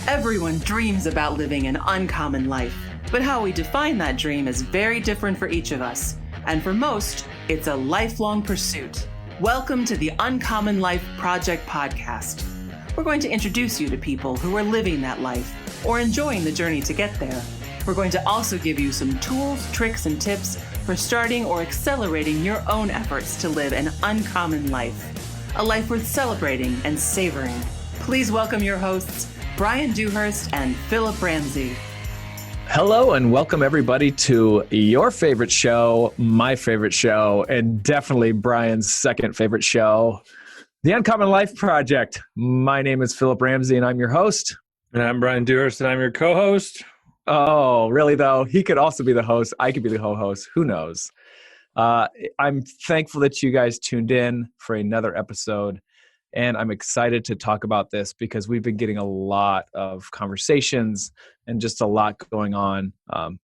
Everyone dreams about living an uncommon life, but how we define that dream is very different for each of us. And for most, it's a lifelong pursuit. Welcome to the Uncommon Life Project podcast. We're going to introduce you to people who are living that life or enjoying the journey to get there. We're going to also give you some tools, tricks, and tips for starting or accelerating your own efforts to live an uncommon life, a life worth celebrating and savoring. Please welcome your hosts, Bryan Dewhurst and Phillip Ramsey. Hello and welcome everybody to your favorite show, my favorite show, and definitely Bryan's second favorite show, The Uncommon Life Project. My name is Phillip Ramsey and I'm your host. And I'm Bryan Dewhurst and I'm your co-host. Oh, really though? He could also be the host. I could be the co-host. Who knows? I'm thankful that you guys tuned in for another episode. And I'm excited to talk about this because we've been getting a lot of conversations and just a lot going on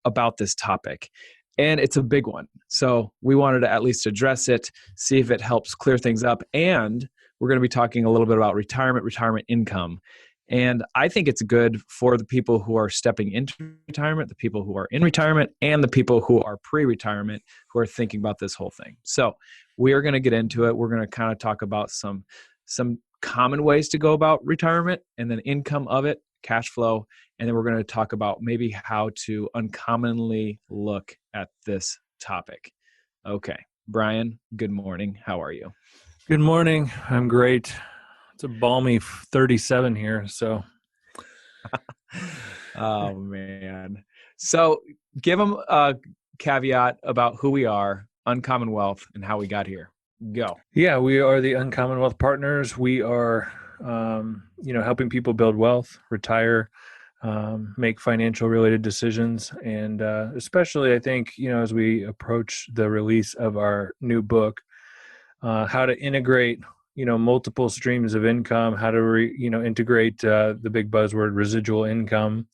about this topic. And it's a big one. So we wanted to at least address it, see if it helps clear things up. And we're going to be talking a little bit about retirement income. And I think it's good for the people who are stepping into retirement, the people who are in retirement, and the people who are pre-retirement who are thinking about this whole thing. So we are going to get into it. We're going to kind of talk about some common ways to go about retirement and then income of it, cash flow. And then we're going to talk about maybe how to uncommonly look at this topic. Okay. Bryan, good morning. How are you? Good morning. I'm great. It's a balmy 37 here. So, oh man. So give them a caveat about who we are, Uncommon Wealth, and how we got here. Go. Yeah, we are the Uncommon Wealth Partners. We are, helping people build wealth, retire, make financial related decisions. And especially, I think, as we approach the release of our new book, how to integrate, multiple streams of income, how to, integrate the big buzzword residual income,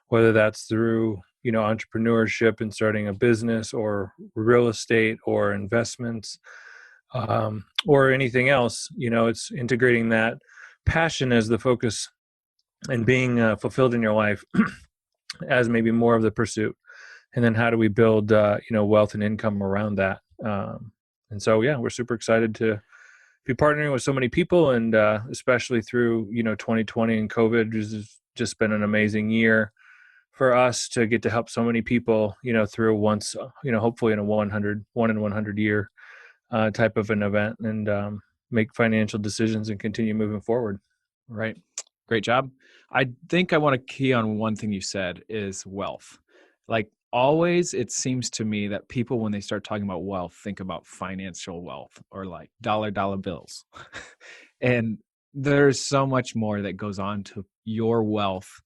whether that's through, entrepreneurship and starting a business or real estate or investments. Or anything else, it's integrating that passion as the focus and being fulfilled in your life as maybe more of the pursuit. And then how do we build, wealth and income around that? And so, yeah, we're super excited to be partnering with so many people and especially through, 2020 and COVID has just been an amazing year for us to get to help so many people, through once, hopefully in a 1 in 100 year type of an event and make financial decisions and continue moving forward. Right. Great job. I think I want to key on one thing you said is wealth. Like always, it seems to me that people, when they start talking about wealth, think about financial wealth or like dollar bills. And there's so much more that goes on to your wealth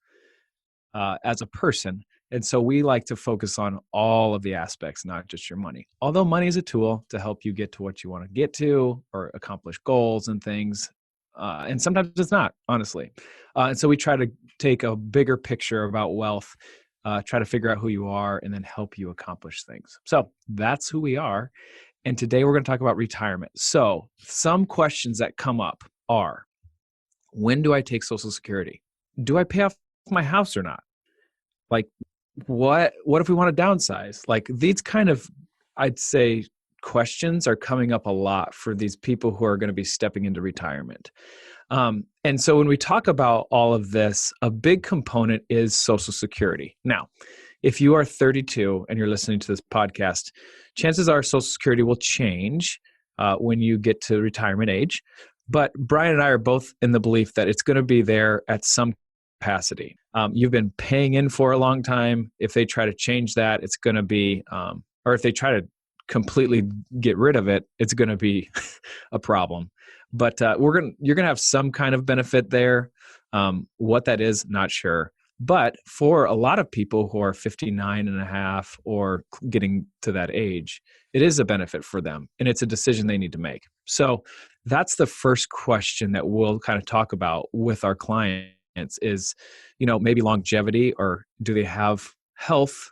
as a person. And so we like to focus on all of the aspects, not just your money. Although money is a tool to help you get to what you want to get to or accomplish goals and things. And sometimes it's not, honestly. And so we try to take a bigger picture about wealth, try to figure out who you are, and then help you accomplish things. So that's who we are. And today we're going to talk about retirement. So some questions that come up are, when do I take Social Security? Do I pay off my house or not? Like, what if we want to downsize? Like these kind of, I'd say, questions are coming up a lot for these people who are going to be stepping into retirement. And so when we talk about all of this, a big component is Social Security. Now, if you are 32 and you're listening to this podcast, chances are Social Security will change when you get to retirement age. But Bryan and I are both in the belief that it's going to be there at some capacity. You've been paying in for a long time. If they try to change that, it's going to be, or if they try to completely get rid of it, it's going to be a problem. But you're going to have some kind of benefit there. What that is, not sure. But for a lot of people who are 59 and a half or getting to that age, it is a benefit for them. And it's a decision they need to make. So that's the first question that we'll kind of talk about with our clients is, maybe longevity, or do they have health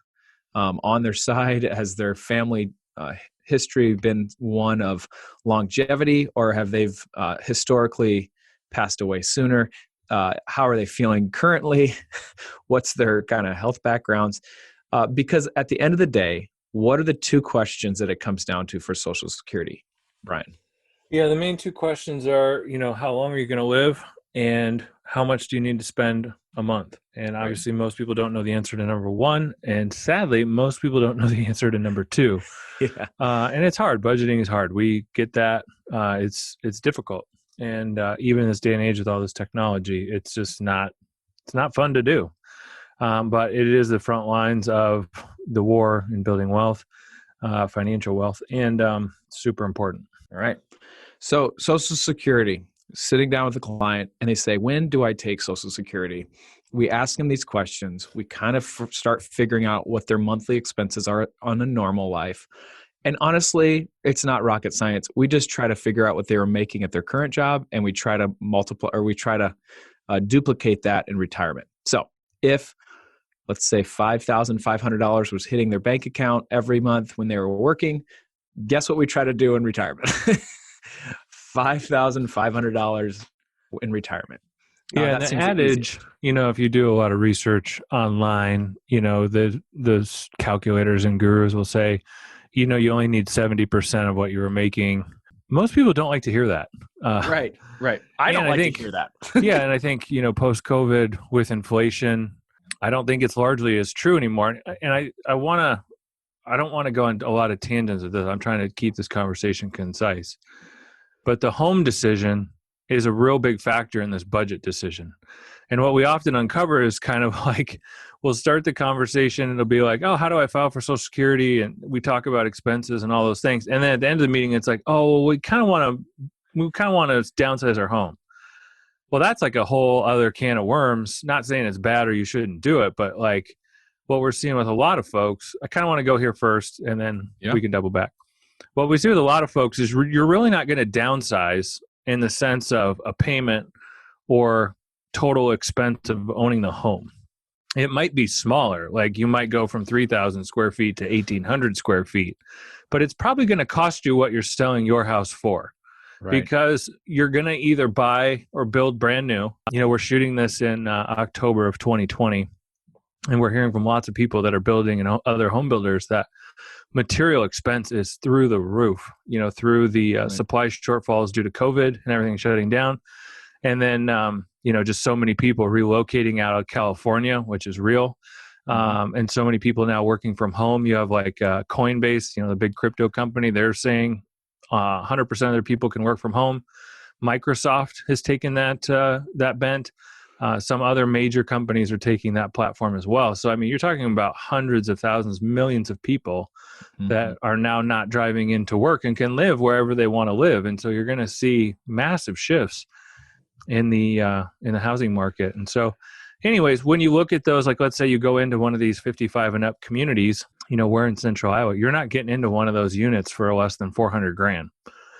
on their side? Has their family history been one of longevity, or have they've historically passed away sooner? how are they feeling currently, what's their kind of health backgrounds, because at the end of the day, what are the two questions that it comes down to for Social Security, Bryan? Yeah, the main two questions are, how long are you going to live and how much do you need to spend a month? And obviously, most people don't know the answer to number one. And sadly, most people don't know the answer to number two. Yeah. And it's hard. Budgeting is hard. We get that. It's difficult. And even in this day and age with all this technology, it's not fun to do. But it is the front lines of the war in building wealth, financial wealth, and super important. All right. So Social Security, sitting down with the client and they say, when do I take Social Security? We ask them these questions. We kind of start figuring out what their monthly expenses are on a normal life. And honestly, it's not rocket science. We just try to figure out what they were making at their current job, and we try to duplicate that in retirement. So if, let's say, $5,500 was hitting their bank account every month when they were working, guess what we try to do in retirement? $5,500 in retirement. Yeah, and the adage, if you do a lot of research online, the calculators and gurus will say, you only need 70% of what you were making. Most people don't like to hear that. Right. I don't like to hear that. Yeah, and I think, post-COVID with inflation, I don't think it's largely as true anymore. And I don't want to go into a lot of tangents with this. I'm trying to keep this conversation concise. But the home decision is a real big factor in this budget decision. And what we often uncover is kind of like, we'll start the conversation and it'll be like, oh, how do I file for Social Security? And we talk about expenses and all those things. And then at the end of the meeting, it's like, oh, well, we kind of want to downsize our home. Well, that's like a whole other can of worms. Not saying it's bad or you shouldn't do it, but like what we're seeing with a lot of folks, I kind of want to go here first and then we can double back. What we see with a lot of folks is you're really not going to downsize in the sense of a payment or total expense of owning the home. It might be smaller, like you might go from 3,000 square feet to 1,800 square feet, but it's probably going to cost you what you're selling your house for. Right. Because you're going to either buy or build brand new. We're shooting this in October of 2020, and we're hearing from lots of people that are building and other home builders that material expense is through the roof, through the supply shortfalls due to COVID and everything shutting down. And then, just so many people relocating out of California, which is real. And so many people now working from home. You have like Coinbase, the big crypto company, they're saying 100% of their people can work from home. Microsoft has taken that bent. Some other major companies are taking that platform as well. So, you're talking about hundreds of thousands, millions of people that are now not driving into work and can live wherever they want to live. And so you're going to see massive shifts in the housing market. And so anyways, when you look at those, like let's say you go into one of these 55 and up communities, we're in Central Iowa, you're not getting into one of those units for less than $400,000.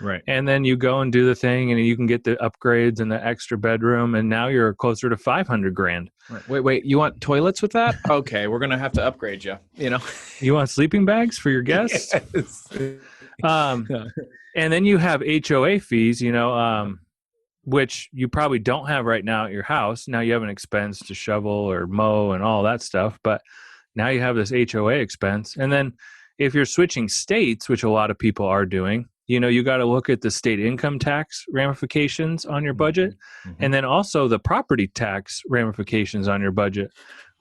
Right. And then you go and do the thing and you can get the upgrades and the extra bedroom. And now you're closer to $500,000. Right. Wait, you want toilets with that? Okay. We're going to have to upgrade you, You want sleeping bags for your guests? Yes. And then you have HOA fees, which you probably don't have right now at your house. Now you have an expense to shovel or mow and all that stuff. But now you have this HOA expense. And then if you're switching states, which a lot of people are doing, you got to look at the state income tax ramifications on your budget, and then also the property tax ramifications on your budget.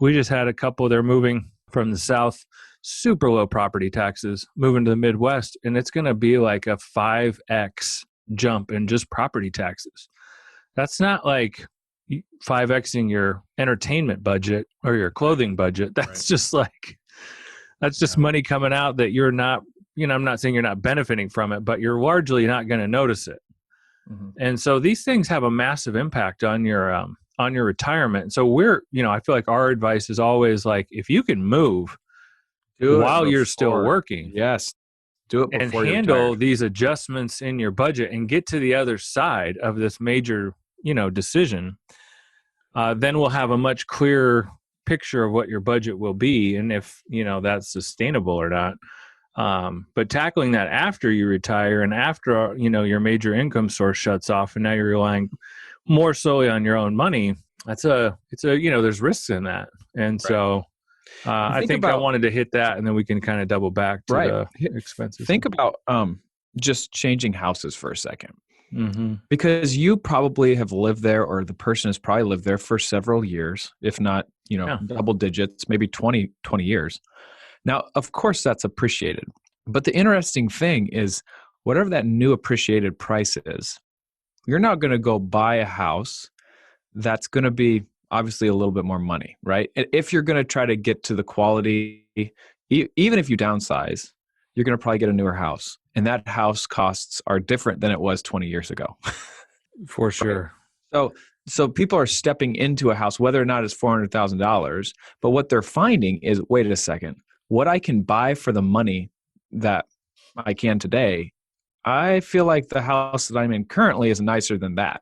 We just had a couple, they're moving from the South, super low property taxes, moving to the Midwest, and it's going to be like a 5X jump in just property taxes. That's not like 5Xing your entertainment budget or your clothing budget. That's just money coming out that you're not, I'm not saying you're not benefiting from it, but you're largely not going to notice it. And so these things have a massive impact on your retirement. So I feel like our advice is always like, if you can move while you're still working, yes, do it before and handle these adjustments in your budget and get to the other side of this major, decision, then we'll have a much clearer picture of what your budget will be and if, that's sustainable or not. But tackling that after you retire and after, your major income source shuts off and now you're relying more solely on your own money, it's a, there's risks in that. And so I think I wanted to hit that, and then we can kind of double back to the expenses. Think about just changing houses for a second. Mm-hmm. Because you probably have lived there, or the person has probably lived there for several years, if not, double digits, maybe 20 years. Now, of course, that's appreciated. But the interesting thing is, whatever that new appreciated price is, you're not going to go buy a house that's going to be obviously a little bit more money, right? And if you're going to try to get to the quality, even if you downsize, you're going to probably get a newer house. And that house costs are different than it was 20 years ago. For sure. Right? So people are stepping into a house, whether or not it's $400,000, but what they're finding is, wait a second, what I can buy for the money that I can today, I feel like the house that I'm in currently is nicer than that.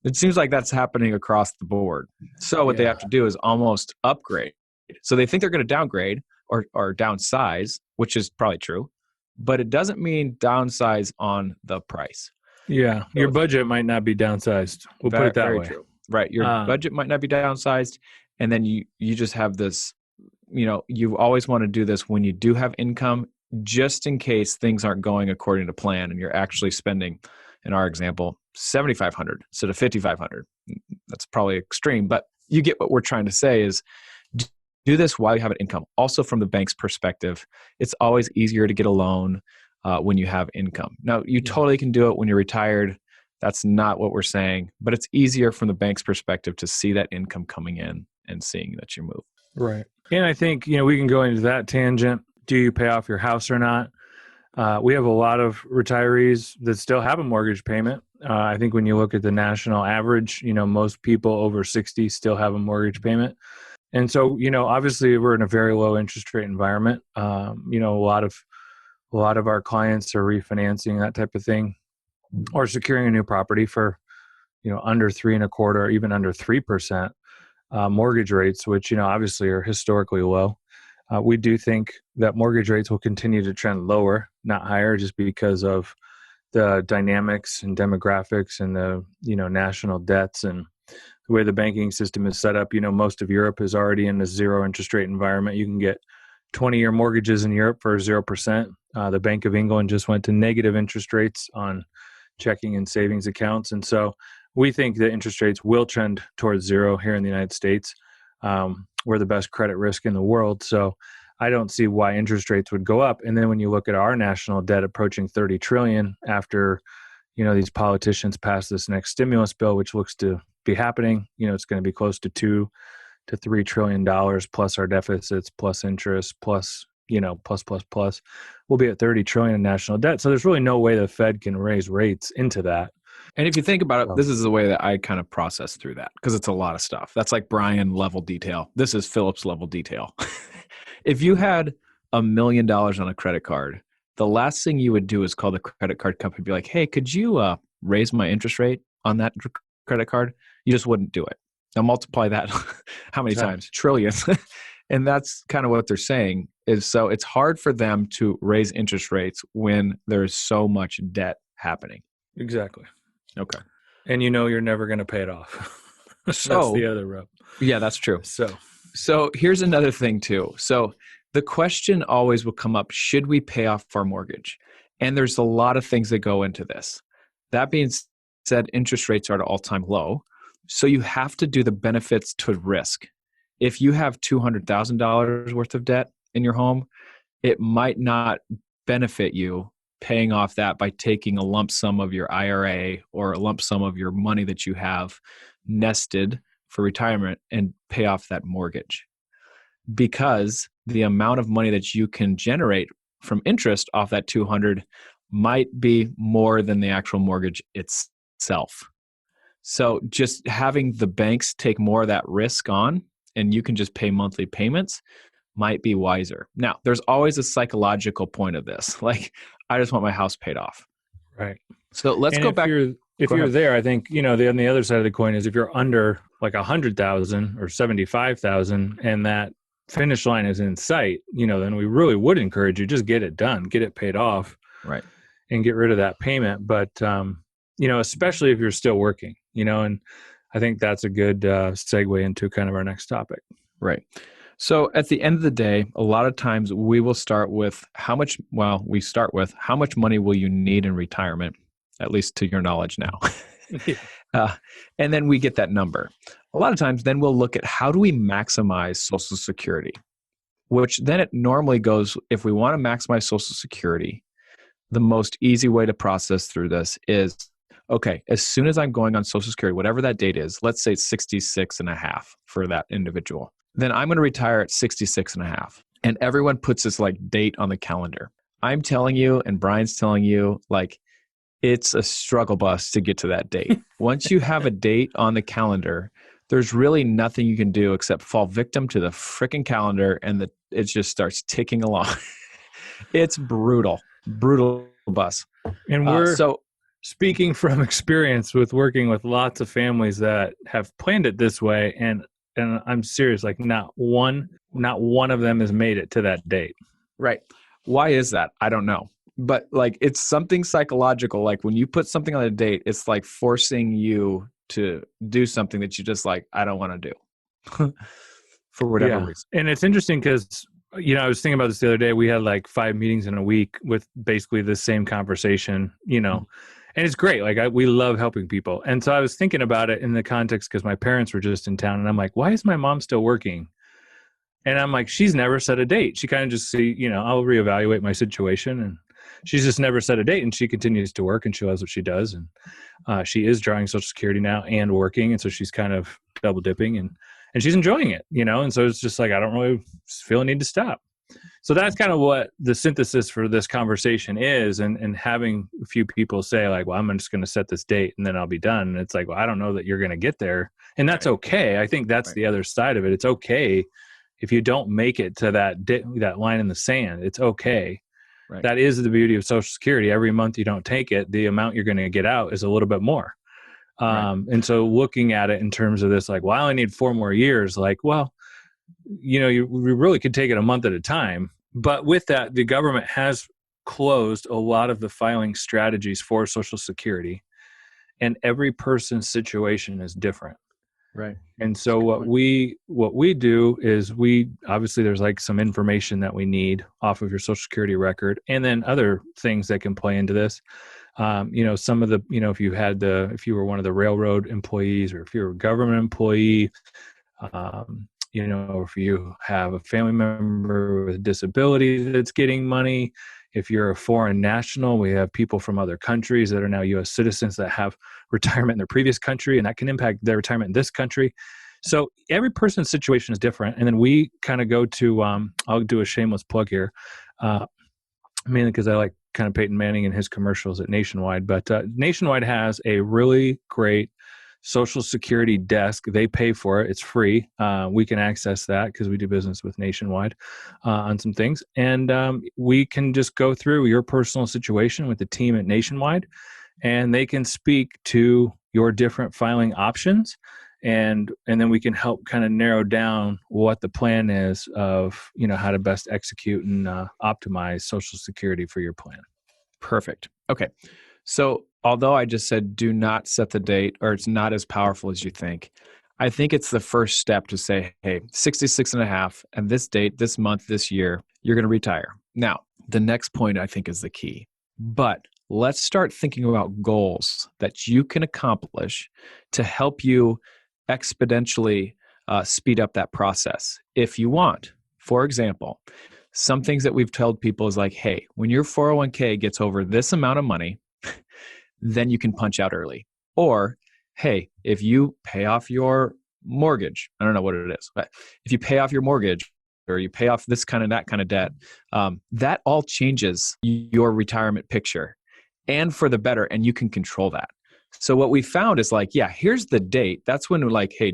It seems like that's happening across the board. So what they have to do is almost upgrade. So they think they're going to downgrade or downsize, which is probably true, but it doesn't mean downsize on the price. Yeah, your budget might not be downsized. We'll put it that way. True. Right, your budget might not be downsized, and then you just have this, you always want to do this when you do have income, just in case things aren't going according to plan and you're actually spending, in our example, $7,500 instead of $5,500. That's probably extreme, but you get what we're trying to say is do this while you have an income. Also, from the bank's perspective, it's always easier to get a loan when you have income. Now, you totally can do it when you're retired. That's not what we're saying, but it's easier from the bank's perspective to see that income coming in and seeing that you move. Right. And I think, we can go into that tangent. Do you pay off your house or not? We have a lot of retirees that still have a mortgage payment. I think when you look at the national average, most people over 60 still have a mortgage payment. And so, obviously we're in a very low interest rate environment. A lot of our clients are refinancing, that type of thing, or securing a new property for, under 3.25% or even under 3% mortgage rates, which, obviously are historically low. We do think that mortgage rates will continue to trend lower, not higher, just because of the dynamics and demographics and the, national debts and the way the banking system is set up. Most of Europe is already in a zero interest rate environment. You can get 20-year mortgages in Europe for 0%. The Bank of England just went to negative interest rates on checking and savings accounts. And so we think that interest rates will trend towards zero here in the United States. We're the best credit risk in the world. So I don't see why interest rates would go up. And then when you look at our national debt approaching $30 trillion after, these politicians pass this next stimulus bill, which looks to be happening, it's going to be close to $2 to $3 trillion plus our deficits, plus interest, plus, plus, we'll be at 30 trillion in national debt. So there's really no way the Fed can raise rates into that. And if you think about it, this is the way that I kind of process through that, because it's a lot of stuff. That's like Bryan level detail. This is Phillip's level detail. If you had $1 million on a credit card, the last thing you would do is call the credit card company and be like, hey, could you raise my interest rate on that credit card? You just wouldn't do it. Now multiply that how many times? Trillions. And that's kind of what they're saying is, so it's hard for them to raise interest rates when there's so much debt happening. Exactly. Okay. And you're never going to pay it off. That's the other rub. Yeah, that's true. So here's another thing too. So the question always will come up, should we pay off our mortgage? And there's a lot of things that go into this. That being said, interest rates are at an all-time low. So you have to do the benefits to risk. If you have $200,000 worth of debt in your home, it might not benefit you paying off that by taking a lump sum of your IRA or a lump sum of your money that you have nested for retirement and pay off that mortgage. Because the amount of money that you can generate from interest off that 200 might be more than the actual mortgage itself. So just having the banks take more of that risk on and you can just pay monthly payments might be wiser. Now, there's always a psychological point of this. Like, I just want my house paid off. Right. So let's go back. If you're there, I think, on the other side of the coin is if you're under like 100,000 or 75,000 and that finish line is in sight, then we really would encourage you, just get it done, get it paid off. Right. And get rid of that payment. But, especially if you're still working, and I think that's a good segue into kind of our next topic. Right. So at the end of the day, a lot of times we will start with how much money will you need in retirement, at least to your knowledge now. And then we get that number. A lot of times then we'll look at how do we maximize Social Security, which then it normally goes, if we want to maximize Social Security, the most easy way to process through this is, okay, as soon as I'm going on Social Security, whatever that date is, let's say it's 66 and a half for that individual, then I'm going to retire at 66 and a half. And everyone puts this like date on the calendar. I'm telling you, and Brian's telling you, like, it's a struggle bus to get to that date. Once you have a date on the calendar, there's really nothing you can do except fall victim to the freaking calendar, and it just starts ticking along. It's brutal bus. And we're speaking from experience with working with lots of families that have planned it this way, and I'm serious, like not one of them has made it to that date. Right. Why is that? I don't know. But like, it's something psychological. Like when you put something on a date, it's like forcing you to do something that you just like, I don't want to do for whatever reason. And it's interesting because, I was thinking about this the other day. We had like 5 meetings in a week with basically the same conversation, and it's great. Like we love helping people. And so I was thinking about it in the context because my parents were just in town, and I'm like, why is my mom still working? And I'm like, she's never set a date. She kind of just I'll reevaluate my situation, and she's just never set a date, and she continues to work, and she loves what she does. And she is drawing Social Security now and working. And so she's kind of double dipping and she's enjoying it, and so it's just like, I don't really feel a need to stop. So that's kind of what the synthesis for this conversation is. And having a few people say like, well, I'm just going to set this date and then I'll be done. And it's like, well, I don't know that you're going to get there. And that's okay. I think that's the other side of it. It's okay if you don't make it to that line in the sand. It's okay. Right. That is the beauty of Social Security. Every month you don't take it, the amount you're going to get out is a little bit more. And so looking at it in terms of this, like, well, I only need 4 more years. Like, well, we really could take it a month at a time. But with that, the government has closed a lot of the filing strategies for Social Security, and every person's situation is different. Right. And so what we do is obviously there's like some information that we need off of your Social Security record, and then other things that can play into this. Some of the, if you were one of the railroad employees, or if you're a government employee, if you have a family member with a disability that's getting money, if you're a foreign national, we have people from other countries that are now U.S. citizens that have retirement in their previous country, and that can impact their retirement in this country. So every person's situation is different. And then we kind of go to, I'll do a shameless plug here, mainly because I like kind of Peyton Manning and his commercials at Nationwide. But Nationwide has a really great Social Security desk. They pay for it. It's free. We can access that because we do business with Nationwide on some things. And we can just go through your personal situation with the team at Nationwide, and they can speak to your different filing options. And then we can help kind of narrow down what the plan is of, how to best execute and optimize Social Security for your plan. Perfect. Okay. So although I just said do not set the date, or it's not as powerful as you think, I think it's the first step to say, hey, 66 and a half, and this date, this month, this year, you're going to retire. Now, the next point I think is the key. But let's start thinking about goals that you can accomplish to help you exponentially speed up that process if you want. For example, some things that we've told people is like, hey, when your 401k gets over this amount of money, then you can punch out early. Or, hey, if you pay off your mortgage, I don't know what it is, but if you pay off your mortgage, or you pay off this kind of, that kind of debt, that all changes your retirement picture, and for the better, and you can control that. So what we found is like, yeah, here's the date. That's when we're like, hey,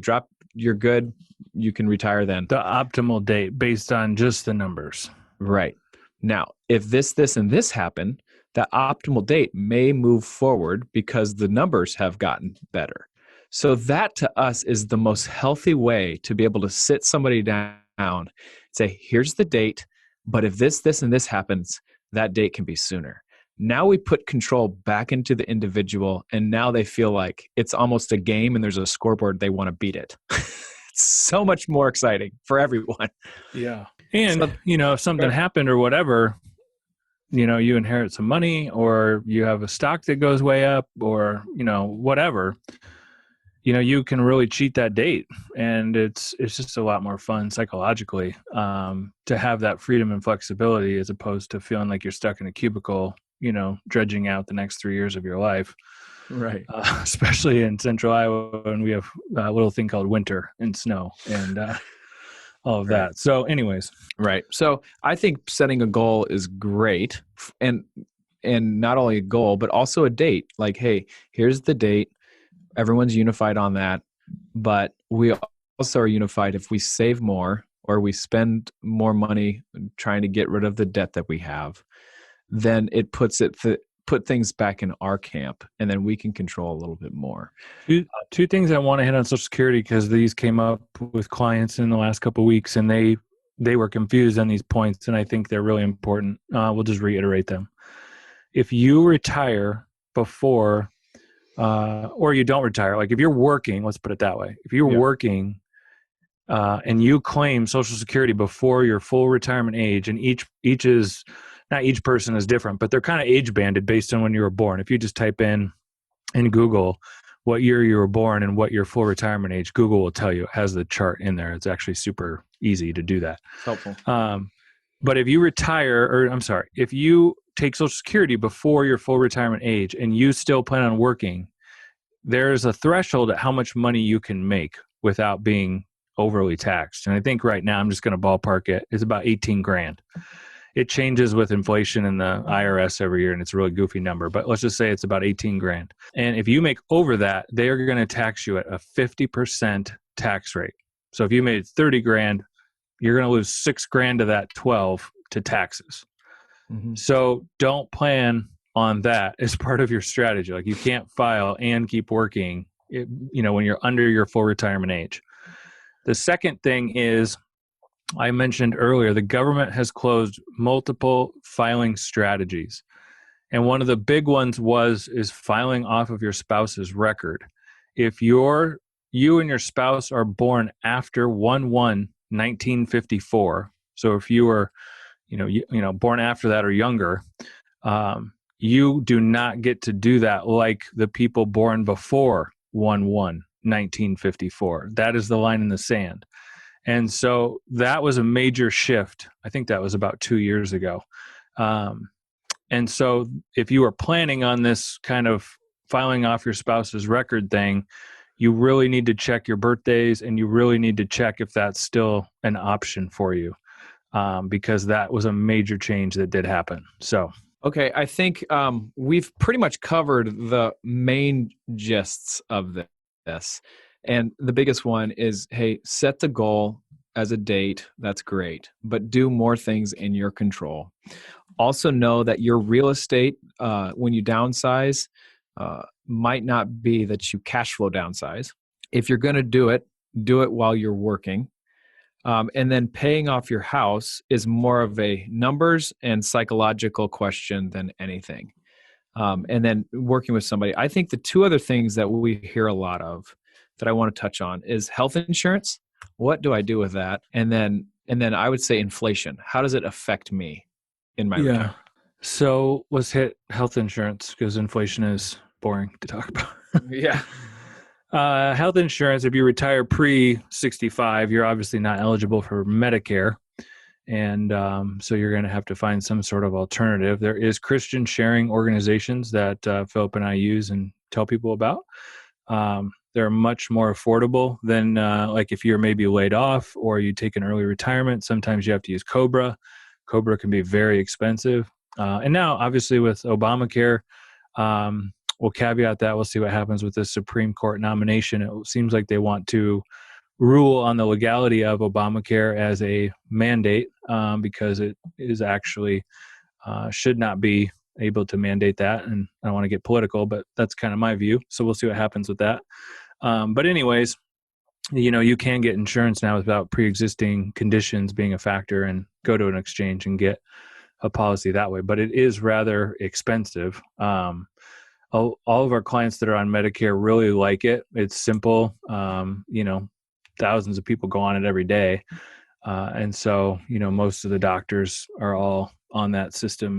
you're good. You can retire then. The optimal date based on just the numbers. Right. Now, if this, and this happen, that optimal date may move forward because the numbers have gotten better. So that to us is the most healthy way to be able to sit somebody down, say, here's the date, but if this, and this happens, that date can be sooner. Now we put control back into the individual, and now they feel like it's almost a game and there's a scoreboard. They want to beat it. It's so much more exciting for everyone. Yeah. And, So, if something happened or whatever, you inherit some money, or you have a stock that goes way up, or, whatever, you can really cheat that date. And it's just a lot more fun psychologically to have that freedom and flexibility, as opposed to feeling like you're stuck in a cubicle, dredging out the next 3 years of your life. right. Especially in central Iowa, and we have a little thing called winter and snow and all of that. So anyways. Right. So I think setting a goal is great, and not only a goal, but also a date. Like, hey, here's the date. Everyone's unified on that, but we also are unified if we save more or we spend more money trying to get rid of the debt that we have, then it put things back in our camp, and then we can control a little bit more. Two things I want to hit on Social Security, because these came up with clients in the last couple of weeks, and they were confused on these points, and I think they're really important. We'll just reiterate them. If you retire before, or you don't retire, like if you're working, let's put it that way. If you're working and you claim Social Security before your full retirement age, and each is, not each person is different, but they're kind of age banded based on when you were born. If you just type in Google what year you were born and what your full retirement age, Google will tell you. It has the chart in there. It's actually super easy to do that. Helpful. But if you if you take Social Security before your full retirement age and you still plan on working, there's a threshold at how much money you can make without being overly taxed. And I think right now, I'm just going to ballpark it, it's about 18 grand. It changes with inflation and the IRS every year, and it's a really goofy number, but let's just say it's about 18 grand. And if you make over that, they are going to tax you at a 50% tax rate. So if you made 30 grand, you're going to lose 6 grand of that 12 to taxes. Mm-hmm. So don't plan on that as part of your strategy. Like, you can't file and keep working, when you're under your full retirement age. The second thing is, I mentioned earlier, the government has closed multiple filing strategies. And one of the big ones is filing off of your spouse's record. If you and your spouse are born after 1/1/1954, so if you were, born after that or younger, you do not get to do that like the people born before 1/1/1954. That is the line in the sand. And so that was a major shift. I think that was about 2 years ago. And so if you are planning on this kind of filing off your spouse's record thing, you really need to check your birthdays, and you really need to check if that's still an option for you, because that was a major change that did happen. So, okay, I think we've pretty much covered the main gists of this. And the biggest one is, hey, set the goal as a date. That's great. But do more things in your control. Also know that your real estate, when you downsize, might not be that you cash flow downsize. If you're going to do it while you're working. And then paying off your house is more of a numbers and psychological question than anything. And then working with somebody. I think the two other things that we hear a lot of that I want to touch on is health insurance. What do I do with that? And then I would say inflation. How does it affect me in my retirement? So let's hit health insurance, because inflation is boring to talk about. Yeah. Health insurance, if you retire pre-65, you're obviously not eligible for Medicare. And so you're going to have to find some sort of alternative. There is Christian sharing organizations that Phillip and I use and tell people about. They're much more affordable than like if you're maybe laid off or you take an early retirement. Sometimes you have to use Cobra. Cobra can be very expensive. And now, obviously, with Obamacare, we'll caveat that. We'll see what happens with this Supreme Court nomination. It seems like they want to rule on the legality of Obamacare as a mandate, because it is actually should not be able to mandate that. And I don't want to get political, but that's kind of my view. So we'll see what happens with that. But anyways, you can get insurance now without pre-existing conditions being a factor, and go to an exchange and get a policy that way, but it is rather expensive. All of our clients that are on Medicare really like it. It's simple. Thousands of people go on it every day. And so, most of the doctors are all on that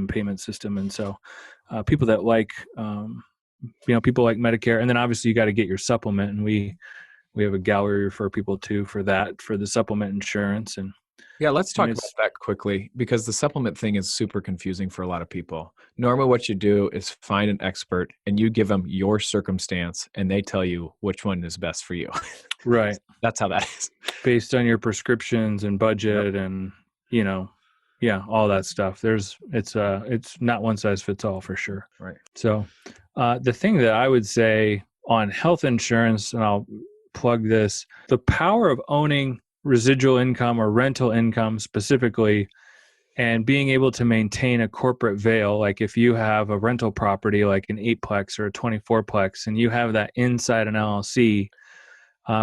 payment system. And so people that like, people like Medicare, and then obviously you got to get your supplement. And we have a gal we refer people to for the supplement insurance. And yeah, let's talk about that quickly, because the supplement thing is super confusing for a lot of people. Normally what you do is find an expert and you give them your circumstance and they tell you which one is best for you. Right. That's how that is. Based on your prescriptions and budget and, all that stuff. It's not one size fits all for sure. Right. So the thing that I would say on health insurance, and I'll plug this, the power of owning residual income or rental income specifically, and being able to maintain a corporate veil. Like if you have a rental property, like an 8-plex or a 24-plex, and you have that inside an LLC,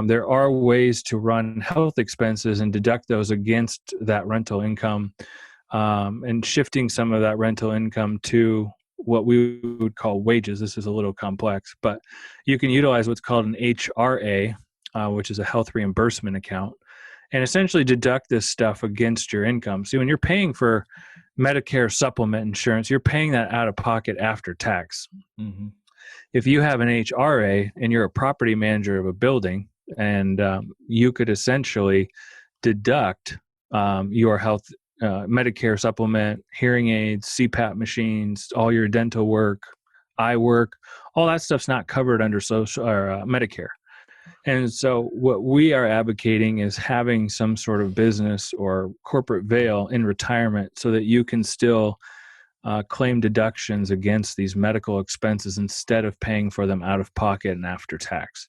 there are ways to run health expenses and deduct those against that rental income, and shifting some of that rental income to what we would call wages. This is a little complex, but you can utilize what's called an HRA, which is a health reimbursement account, and essentially deduct this stuff against your income. See, when you're paying for Medicare supplement insurance, you're paying that out of pocket after tax. Mm-hmm. If you have an HRA and you're a property manager of a building, and you could essentially deduct your health, Medicare supplement, hearing aids, CPAP machines, all your dental work, eye work, all that stuff's not covered under social or Medicare. And so what we are advocating is having some sort of business or corporate veil in retirement so that you can still claim deductions against these medical expenses instead of paying for them out of pocket and after tax.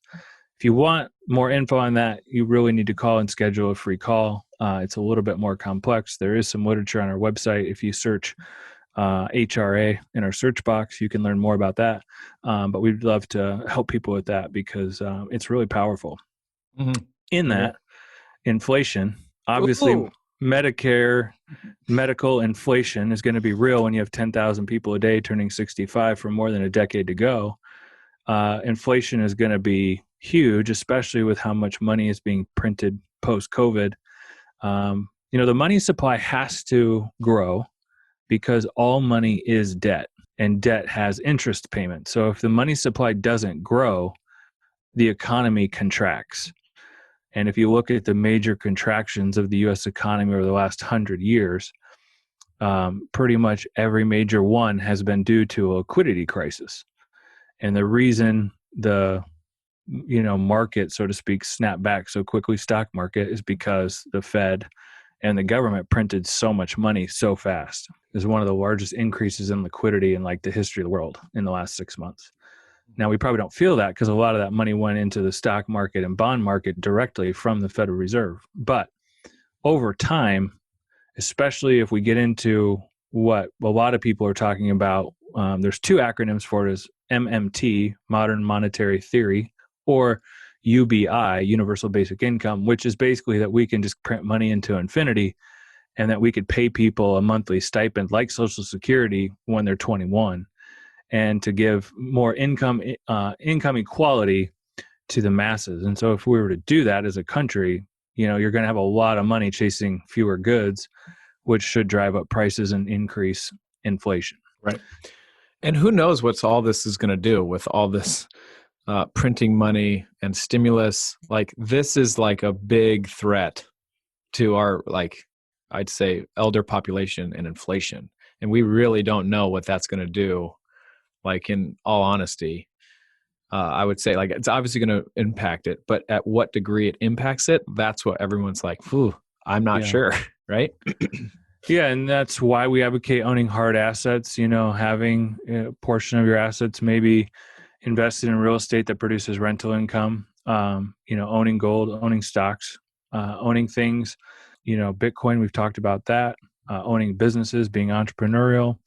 If you want more info on that, you really need to call and schedule a free call. It's a little bit more complex. There is some literature on our website. If you search HRA in our search box, you can learn more about that. But we'd love to help people with that because it's really powerful. Mm-hmm. In that, inflation, obviously, Ooh. Medicare, medical inflation is going to be real when you have 10,000 people a day turning 65 for more than a decade to go. Inflation is going to be huge, especially with how much money is being printed post-COVID. The money supply has to grow because all money is debt, and debt has interest payments. So if the money supply doesn't grow, the economy contracts. And if you look at the major contractions of the U.S. economy over the last 100 years, pretty much every major one has been due to a liquidity crisis. And the reason the market, so to speak, snapped back so quickly, stock market, is because the Fed and the government printed so much money so fast. It was one of the largest increases in liquidity in like the history of the world in the last 6 months. Now, we probably don't feel that because a lot of that money went into the stock market and bond market directly from the Federal Reserve. But over time, especially if we get into what a lot of people are talking about, there's two acronyms for it, is MMT, Modern Monetary Theory, or UBI, Universal Basic Income, which is basically that we can just print money into infinity and that we could pay people a monthly stipend like Social Security when they're 21, and to give more income equality to the masses. And so if we were to do that as a country, you're going to have a lot of money chasing fewer goods, which should drive up prices and increase inflation. Right. And who knows what all this is going to do with all this printing money and stimulus. Like, this is like a big threat to our, I'd say, elder population and inflation. And we really don't know what that's going to do. Like, in all honesty, I would say, it's obviously going to impact it, but at what degree it impacts it, that's what everyone's like, I'm not sure. Right. Yeah. And that's why we advocate owning hard assets, having a portion of your assets maybe invested in real estate that produces rental income, owning gold, owning stocks, owning things, Bitcoin, we've talked about that, owning businesses, being entrepreneurial,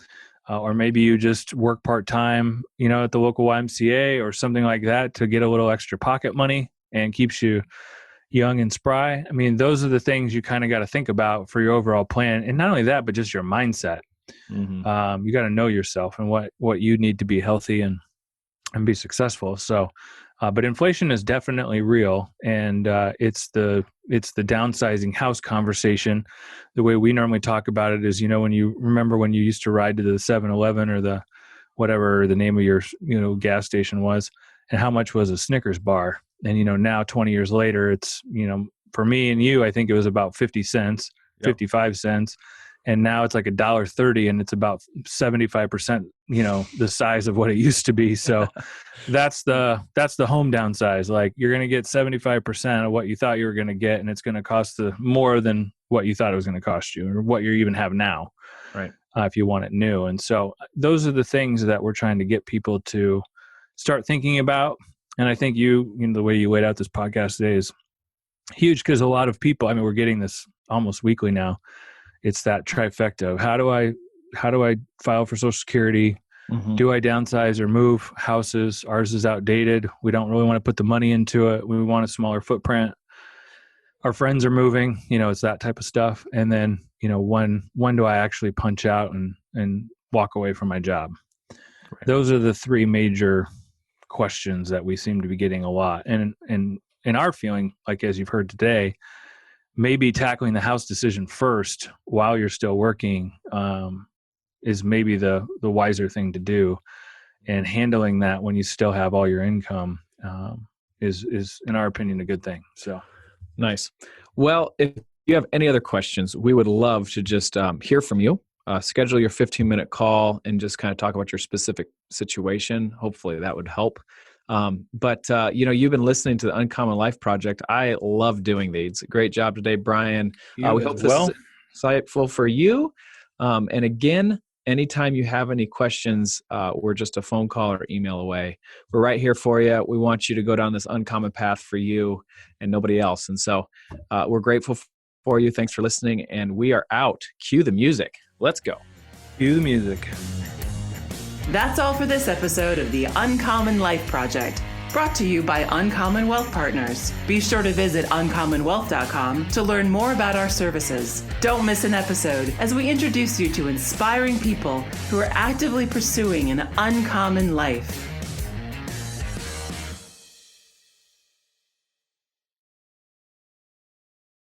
or maybe you just work part-time, at the local YMCA or something like that to get a little extra pocket money and keeps you young and spry. I mean, those are the things you kind of got to think about for your overall plan. And not only that, but just your mindset. You got to know yourself and what you need to be healthy and be successful. So, but inflation is definitely real, and it's the downsizing house conversation. The way we normally talk about it is, when you used to ride to the 7-Eleven or the whatever the name of your gas station was, and how much was a Snickers bar, and now 20 years later, it's for me and you, I think it was about 50 cents, 55 cents. And now it's like $1.30, and it's about 75%, the size of what it used to be. So that's the home downsize. Like, you're going to get 75% of what you thought you were going to get, and it's going to cost more than what you thought it was going to cost you, or what you even have now, right? If you want it new. And so those are the things that we're trying to get people to start thinking about. And I think the way you laid out this podcast today is huge, because a lot of people, we're getting this almost weekly now. It's that trifecta of how do I file for Social Security? Do I downsize or move houses? Ours is outdated. We don't really want to put the money into it. We want a smaller footprint. Our friends are moving, it's that type of stuff. And then, when do I actually punch out and walk away from my job? Right. Those are the three major questions that we seem to be getting a lot. And in our feeling, like as you've heard today, maybe tackling the house decision first while you're still working is maybe the wiser thing to do, and handling that when you still have all your income is in our opinion a good thing. So nice. Well, if you have any other questions, we would love to just hear from you. Schedule your 15-minute call and just kind of talk about your specific situation. Hopefully that would help. But you've been listening to the Uncommon Life Project. I love doing these. Great job today, Bryan. We hope this is insightful for you. And again, anytime you have any questions, we're just a phone call or email away. We're right here for you. We want you to go down this uncommon path for you and nobody else. And so we're grateful for you. Thanks for listening. And we are out. Cue the music. Let's go. Cue the music. That's all for this episode of the Uncommon Life Project, brought to you by Uncommon Wealth Partners. Be sure to visit uncommonwealth.com to learn more about our services. Don't miss an episode as we introduce you to inspiring people who are actively pursuing an uncommon life.